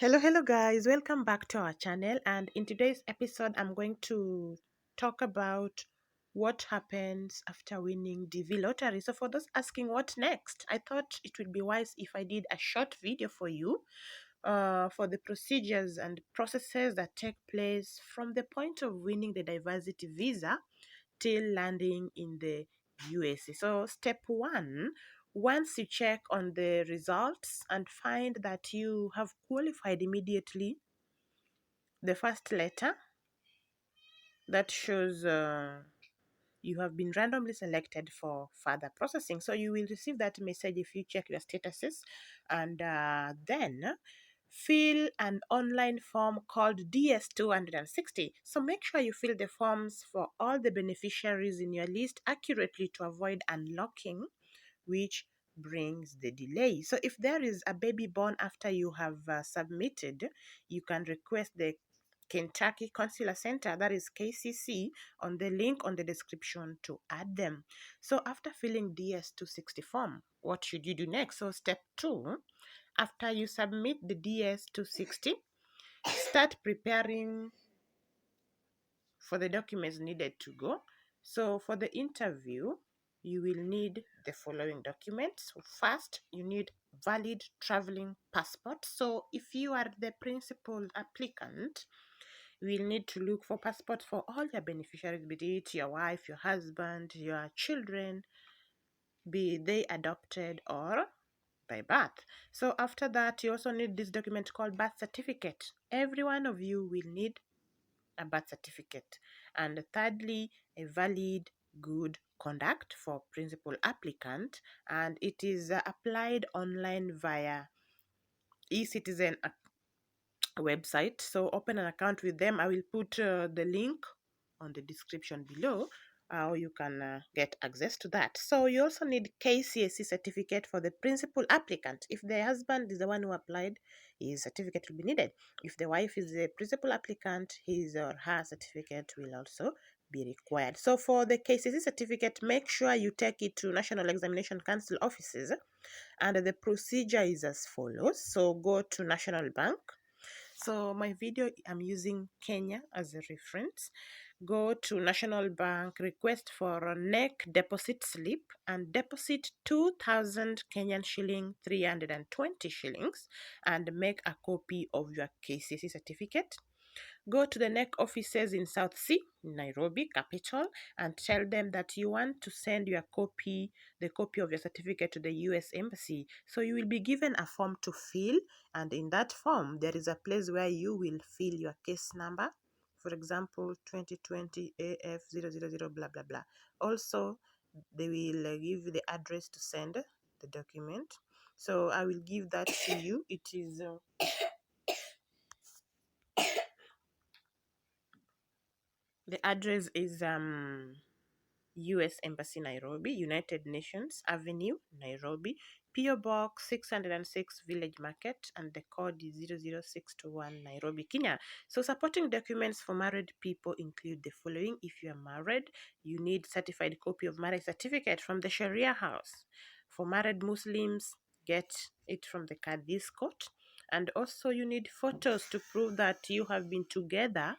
Hello guys, welcome back to our channel. And in today's episode, I'm going to talk about what happens after winning DV lottery. So, for those asking what next, I thought it would be wise if I did a short video for you for the procedures and processes that take place from the point of winning the diversity visa till landing in the USA. So, step one, once you check on the results and find that you have qualified immediately, the first letter that shows you have been randomly selected for further processing. So you will receive that message if you check your statuses, and then fill an online form called DS260. So make sure you fill the forms for all the beneficiaries in your list accurately to avoid unlocking, which brings the delay. So if there is a baby born after you have submitted, you can request the Kentucky Consular Center, that is KCC, on the link on the description to add them. So after filling DS260 form, what should you do next? So step two, after you submit the DS260, start preparing for the documents needed to go. So for the interview, you will need the following documents. So first, you need valid traveling passport. So if you are the principal applicant, we'll need to look for passports for all your beneficiaries, be it your wife, your husband, your children, be they adopted or by birth. So after that, you also need this document called birth certificate. Every one of you will need a birth certificate. And thirdly, a valid good conduct for principal applicant, and it is applied online via eCitizen website. So open an account with them. I will put the link on the description below, or you can get access to that. So you also need KCSE certificate for the principal applicant. If the husband is the one who applied, his certificate will be needed. If the wife is the principal applicant, his or her certificate will also be required. So for the KCSE certificate, make sure you take it to National Examination Council offices, and the procedure is as follows. So go to National Bank. So my video, I'm using Kenya as a reference. Go to National Bank, request for a NEC deposit slip, and deposit 2,000 Kenyan shilling, 320 shillings, and make a copy of your KCC certificate. Go to the NEC offices in South Sea, Nairobi, capital, and tell them that you want to send the copy of your certificate to the US Embassy. So you will be given a form to fill, and in that form, there is a place where you will fill your case number. For example, 2020 AF000 blah blah blah. Also, they will give you the address to send the document. So I will give that to you. It is the address is US Embassy, Nairobi, United Nations Avenue, Nairobi, PO Box 606, Village Market, and the code is 00621, Nairobi, Kenya. So supporting documents for married people include the following. If you are married, you need certified copy of marriage certificate from the Sharia house. For married Muslims, get it from the Qadhi's court. And also you need photos to prove that you have been together,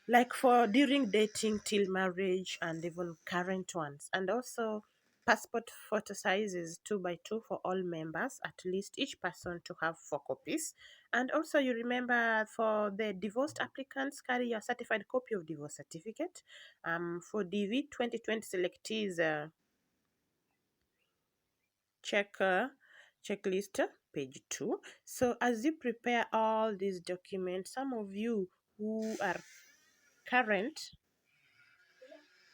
like for during dating till marriage, and even current ones. And also passport photo sizes 2 by 2 for all members, at least each person to have 4 copies. And also you remember, for the divorced applicants, carry your certified copy of divorce certificate. For DV 2020 selectees, checklist page 2. So as you prepare all these documents, some of you who are current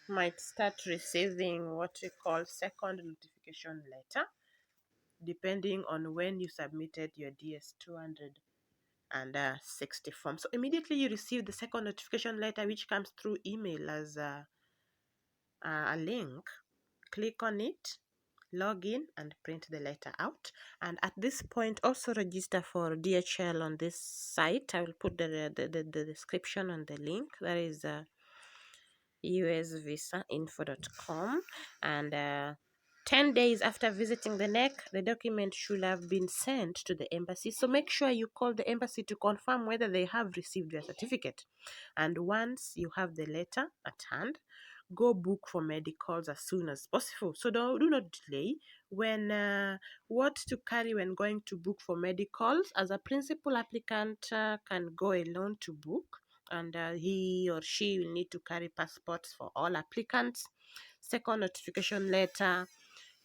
might start receiving what we call second notification letter, depending on when you submitted your DS260 form. So immediately you receive the second notification letter, which comes through email as a link. Click on it, log in, and print the letter out. And at this point, also register for DHL on this site. I will put the description on the link. That is usvisainfo.com, and 10 days after visiting the neck, the document should have been sent to the embassy. So make sure you call the embassy to confirm whether they have received your certificate. And once you have the letter at hand, go book for medicals as soon as possible. So do not delay. What to carry when going to book for medicals? As a principal applicant can go alone to book, and he or she will need to carry passports for all applicants, second notification letter,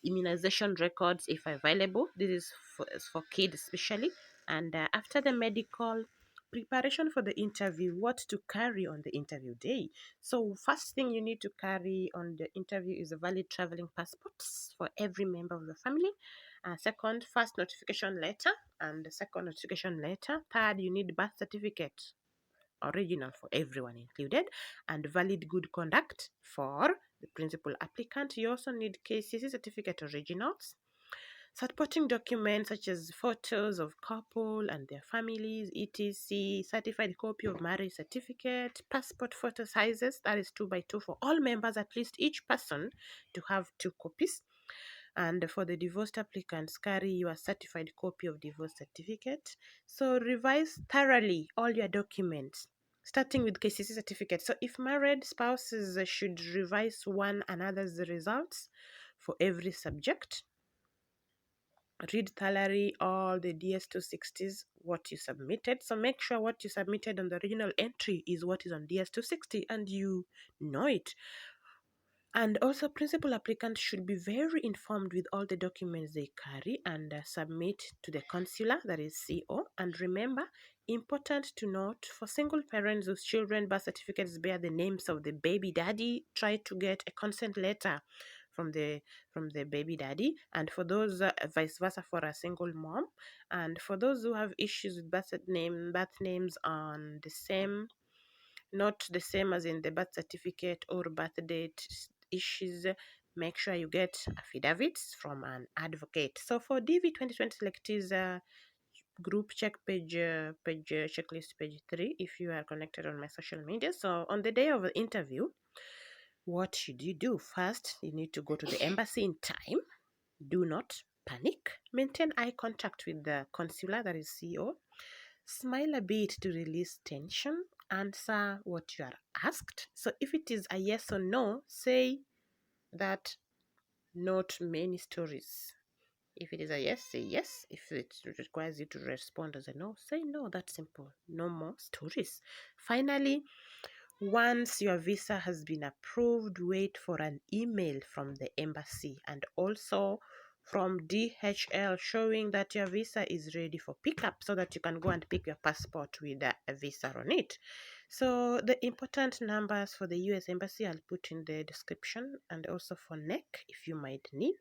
immunization records if available. This is for kids especially. And after the medical, preparation for the interview, what to carry on the interview day. So first thing you need to carry on the interview is a valid traveling passports for every member of the family. Second, first notification letter and the second notification letter. Third, you need birth certificate, original for everyone included, and valid good conduct for the principal applicant. You also need KCC certificate originals, supporting documents such as photos of couple and their families, etc., certified copy of marriage certificate, passport photo sizes, that is 2 by 2 for all members, at least each person to have 2 copies. And for the divorced applicants, carry your certified copy of divorce certificate. So revise thoroughly all your documents, starting with KCC certificate. So if married spouses should revise one another's results for every subject. Read thoroughly all the DS260s, what you submitted. So make sure what you submitted on the original entry is what is on DS260 and you know it. And also, principal applicants should be very informed with all the documents they carry and submit to the consular, that is CO. And remember, important to note, for single parents whose children birth certificates bear the names of the baby daddy, try to get a consent letter from the baby daddy. And for those vice versa for a single mom. And for those who have issues with birth names on the same, not the same as in the birth certificate or birth date issues, make sure you get affidavits from an advocate. So for DV 2020 selectees, group check page checklist page 3 if you are connected on my social media. So on the day of the interview, what should you do? First, you need to go to the embassy in time. Do not panic. Maintain eye contact with the consular, that is CO. Smile a bit to release tension. Answer what you are asked. So if it is a yes or no, say that, not many stories. If it is a yes, say yes. If it requires you to respond as a no, say no. That's simple. No more stories. Finally, once your visa has been approved, wait for an email from the embassy and also from DHL showing that your visa is ready for pickup so that you can go and pick your passport with a visa on it. So the important numbers for the US Embassy I'll put in the description, and also for NEC if you might need.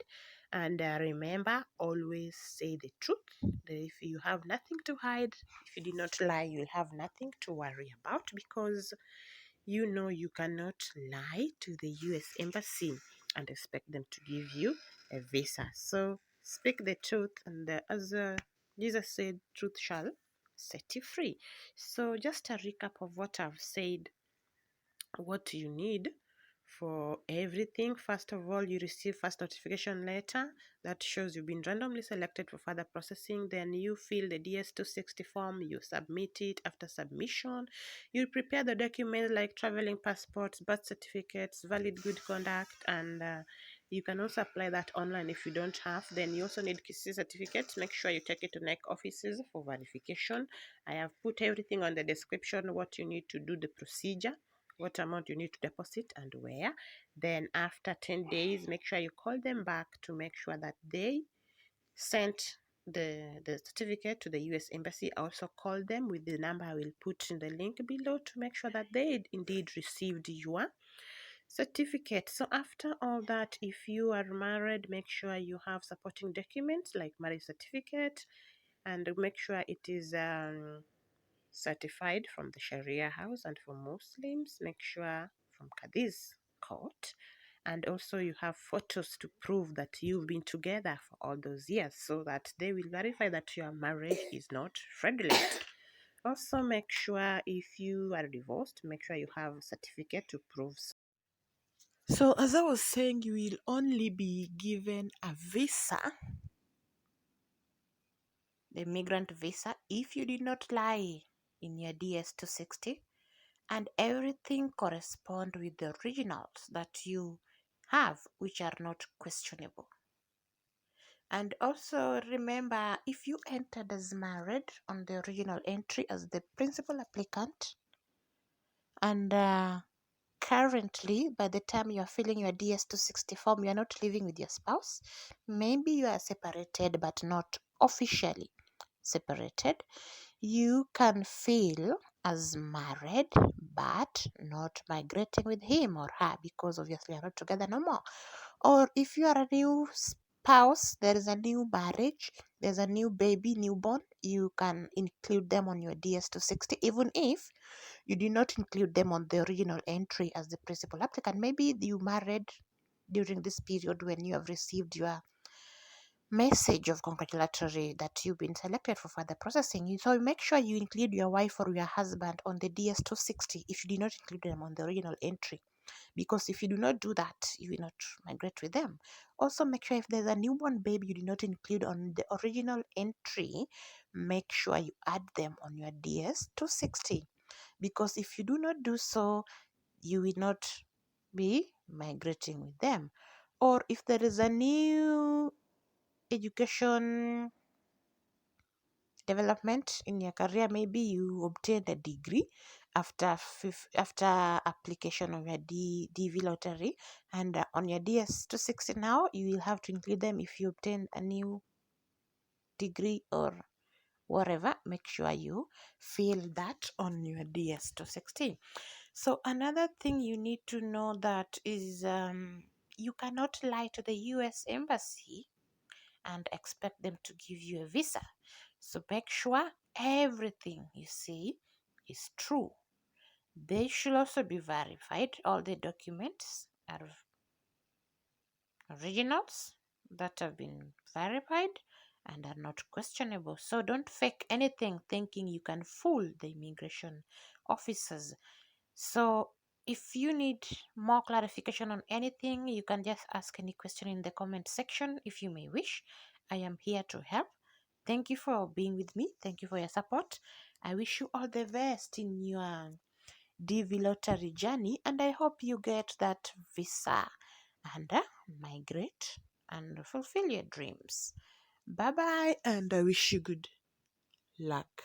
And remember, always say the truth. If you have nothing to hide, if you did not lie, you'll have nothing to worry about, because you know you cannot lie to the US Embassy and expect them to give you a visa. So speak the truth, and as Jesus said, truth shall set you free. So just a recap of what I've said, what you need for everything. First of all, you receive first notification letter that shows you've been randomly selected for further processing. Then you fill the DS260 form, you submit it. After submission, you prepare the documents like traveling passports, birth certificates, valid good conduct, and you can also apply that online if you don't have. Then you also need KCC certificates. Make sure you take it to NEC offices for verification. I have put everything on the description, what you need to do, the procedure, what amount you need to deposit and where. Then after 10 days, make sure you call them back to make sure that they sent the certificate to the US Embassy. Also call them with the number I will put in the link below to make sure that they indeed received your certificate. So after all that, if you are married, make sure you have supporting documents like marriage certificate, and make sure it is certified from the Sharia house, and for Muslims, make sure from Cadiz court. And also you have photos to prove that you've been together for all those years, so that they will verify that your marriage is not fraudulent. Also make sure if you are divorced, make sure you have a certificate to prove So, as I was saying, you will only be given a visa, the migrant visa, if you did not lie in your DS-260 and everything correspond with the originals that you have, which are not questionable. And also remember, if you entered as married on the original entry as the principal applicant, and currently by the time you are filling your DS-260 form, you are not living with your spouse, maybe you are separated but not officially separated, you can feel as married but not migrating with him or her because obviously you're not together no more. Or if you are a new spouse, there is a new marriage, there's a new baby, newborn, you can include them on your DS-260, even if you did not include them on the original entry as the principal applicant. Maybe you married during this period when you have received your message of congratulatory that you've been selected for further processing. So make sure you include your wife or your husband on the DS-260 if you did not include them on the original entry, because if you do not do that, you will not migrate with them. Also, make sure if there's a newborn baby you did not include on the original entry, make sure you add them on your DS-260, because if you do not do so, you will not be migrating with them. Or if there is a new education development in your career, maybe you obtained a degree after application of your DV lottery, and on your DS-260 now you will have to include them if you obtain a new degree or whatever. Make sure you fill that on your DS-260. So another thing you need to know that is you cannot lie to the US Embassy and expect them to give you a visa. So make sure everything you say is true. They should also be verified. All the documents are originals that have been verified and are not questionable. So don't fake anything thinking you can fool the immigration officers. So if you need more clarification on anything, you can just ask any question in the comment section if you may wish. I am here to help. Thank you for being with me. Thank you for your support. I wish you all the best in your DV lottery journey, and I hope you get that visa and migrate and fulfill your dreams. Bye bye, and I wish you good luck.